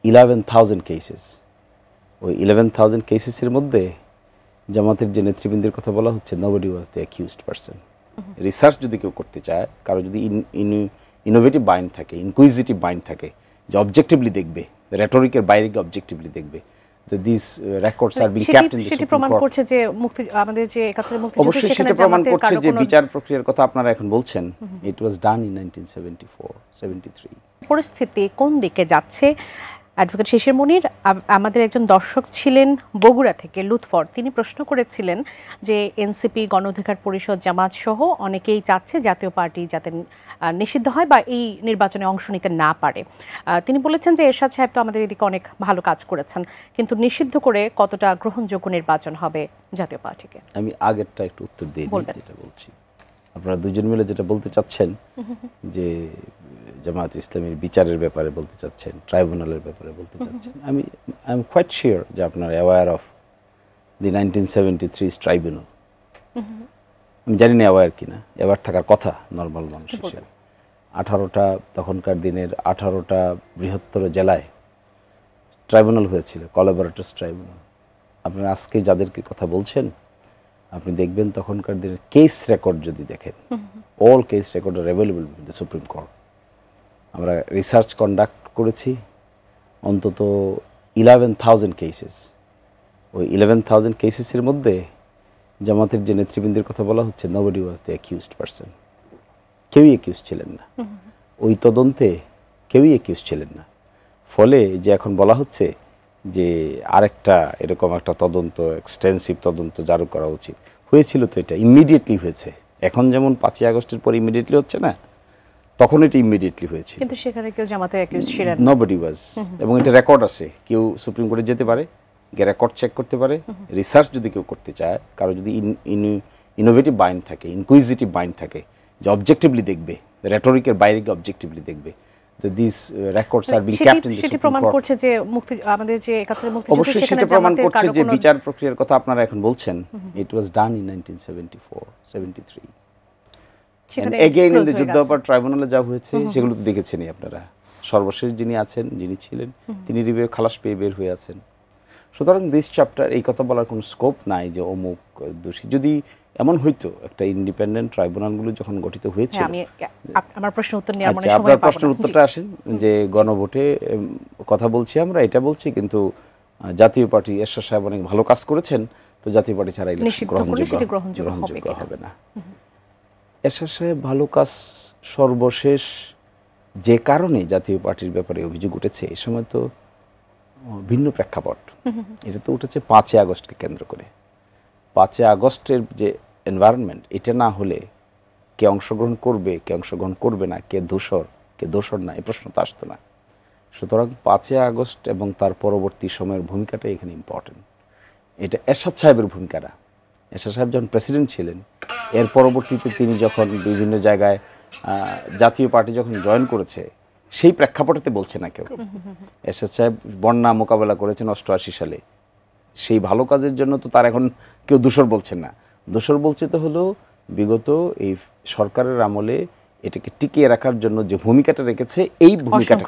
11,000 cases, ওই 11,000 কেসেসের মধ্যে জামাতের যে নেতৃবৃন্দের কথা বলা হচ্ছে, nobody was the accused person. Research যদি কেউ করতে চায়, কারো যদি ইনোভেটিভ মাইন্ড থাকে, ইনকুইজিটিভ মাইন্ড থাকে, যে অবজেক্টিভলি দেখবে, রেটরিকের বাইরে গিয়ে অবজেক্টিভলি দেখবে, this records are being ক্যাপ্ট in the supreme court. প্রমাণ করছে যে আমাদের যে 71 মুক্তিযুদ্ধ, অবশ্যই সেটা প্রমাণ করছে যে বিচার প্রক্রিয়ার কথা আপনারা এখন বলছেন, ইট ওয়াজ ডান ইন 1974-73। পরিস্থিতি কোন দিকে যাচ্ছে? অ্যাডভোকেট শিশির মুনির, আমাদের একজন দর্শক ছিলেন বগুড়া থেকে, লুৎফর, তিনি প্রশ্ন করেছিলেন যে এনসিপি, গণ অধিকার পরিষদ, জামাত সহ অনেকেই চাচ্ছে জাতীয় পার্টি যাতে নিষিদ্ধ হয় বা এই নির্বাচনে অংশ নিতে না পারে। তিনি বলেছেন যে এরশাদ সাহেব তো আমাদের এদিকে অনেক ভালো কাজ করেছেন, কিন্তু নিষিদ্ধ করে কতটা গ্রহণযোগ্য নির্বাচন হবে জাতীয় পার্টিকে? আমি আগেরটা একটু উত্তর দিয়ে যেটা বলছি, আপনারা দুজন মিলে যেটা বলতে চাচ্ছেন যে জামায়াত ইসলামীর বিচারের ব্যাপারে বলতে চাচ্ছেন, ট্রাইব্যুনালের ব্যাপারে বলতে চাচ্ছেন, আই এম কোয়াইট শিওর যে আপনারা অ্যাওয়্যার অফ দি 1973 ট্রাইব্যুনাল। আমি জানি না অ্যাওয়্যার কিনা, অ্যাওয়্যার থাকার কথা নর্মাল মানুষ হিসেবে। 18টা তখনকার দিনের 18টা বৃহত্তর জেলায় ট্রাইব্যুনাল হয়েছিল, কোলাবোরেটরস ট্রাইব্যুনাল। আপনারা আজকে যাদেরকে কথা বলছেন, আপনি দেখবেন তখনকার দিনের কেস রেকর্ড যদি দেখেন, all case record R available in the supreme court. আমরা রিসার্চ কন্ডাক্ট করেছি, অন্তত 11,000 কেসেস, ওই 11,000 কেসেসের মধ্যে জামাতের যে নেতৃবৃন্দের কথা বলা হচ্ছে, nobody was the accused person. কেউই অ্যাকিউজ ছিলেন না, ওই তদন্তে কেউই অ্যাকিউজ ছিলেন না। ফলে যে এখন বলা হচ্ছে যে আরেকটা এরকম একটা তদন্ত, এক্সটেন্সিভ তদন্ত জারি করা উচিত, হয়েছিল তো এটা ইমিডিয়েটলি হয়েছে। এখন যেমন 5ই আগস্টের পর ইমিডিয়েটলি হচ্ছে না, তখন এটা ইমিডিয়েটলি হয়েছিল, কিন্তু সেখানে কেউ জামাতের অ্যাকিউজ ছিলেন না, নোবডি ওয়াজ। এবং এটা রেকর্ড আছে, কেউ সুপ্রিম কোর্টে যেতে পারে, গিয়ে রেকর্ড চেক করতে পারে। রিসার্চ যদি কেউ করতে চায়, কারো যদি ইনোভেটিভ মাইন্ড থাকে, ইনকুইজিটিভ মাইন্ড থাকে, যে অবজেক্টিভলি দেখবে, রেটরিকের বাইরে গিয়ে অবজেক্টিভলি দেখবে, this records are being ক্যাপ্ট in the supreme court. প্রমাণ করছে যে আমাদের যে 71 মুক্তিযুদ্ধ, অবশ্যই সেটা প্রমাণ করছে যে বিচার প্রক্রিয়ার কথা আপনারা এখন বলছেন, it was done in 1974-73। Again in the যুদ্ধাপরাধ ট্রাইব্যুনালে যা হয়েছে সেগুলো তো দেখেছেনই আপনারা। সর্বশেষ যিনি আছেন, যিনি ছিলেন, তিনি রিভিউ খালাস পেয়ে বের হয়ে আছেন। সুতরাং দিস চ্যাপ্টার এই কথা বলার কোনো স্কোপ নাই যে অমুক দোষী। যদি এমন হইতো, একটা ইন্ডিপেন্ডেন্ট ট্রাইব্যুনালগুলো যখন গঠিত হয়েছিল, আমার প্রশ্নের উত্তর নেওয়ার মনে সময় আপনার প্রশ্নের উত্তরটা আসেন যে গণভোটে কথা বলছি আমরা, এটা বলছি, কিন্তু জাতীয় পার্টি এরশাদ সাহেব অনেক ভালো কাজ করেছেন, তো জাতীয় পার্টি ছাড়া ইলেকশন গ্রহণযোগ্য হবে না। এরশাদ সাহেব ভালো কাজ সর্বশেষ যে কারণে জাতীয় পার্টির ব্যাপারে অভিযোগ উঠেছে, এই সময় তো ভিন্ন প্রেক্ষাপট। এটা তো উঠেছে 5ই আগস্টকে কেন্দ্র করে। 5ই আগস্টের যে এনভায়রনমেন্ট, এটা না হলে কে অংশগ্রহণ করবে, কে অংশগ্রহণ করবে না, কে দোষর না, এই প্রশ্ন তো আসতো না। সুতরাং 5ই আগস্ট এবং তার পরবর্তী সময়ের ভূমিকাটাই এখানে ইম্পর্টেন্ট। এটা এরশাদ সাহেবের ভূমিকা না। এরশাদ সাহেব যখন প্রেসিডেন্ট ছিলেন, এর পরবর্তীতে তিনি যখন বিভিন্ন জায়গায় জাতীয় পার্টি যখন জয়েন করেছে, সেই প্রেক্ষাপটেতে বলছে না কেউ। এরশাদ সাহেব বন্যা মোকাবেলা করেছেন 88 সালে, সেই ভালো কাজের জন্য তো তার এখন কেউ দোষর বলছেন না। দোষর বলছে তো হলো বিগত এই সরকারের আমলে এটাকে টিকিয়ে রাখার জন্য যে ভূমিকাটা রেখেছে, এই ভূমিকাটা।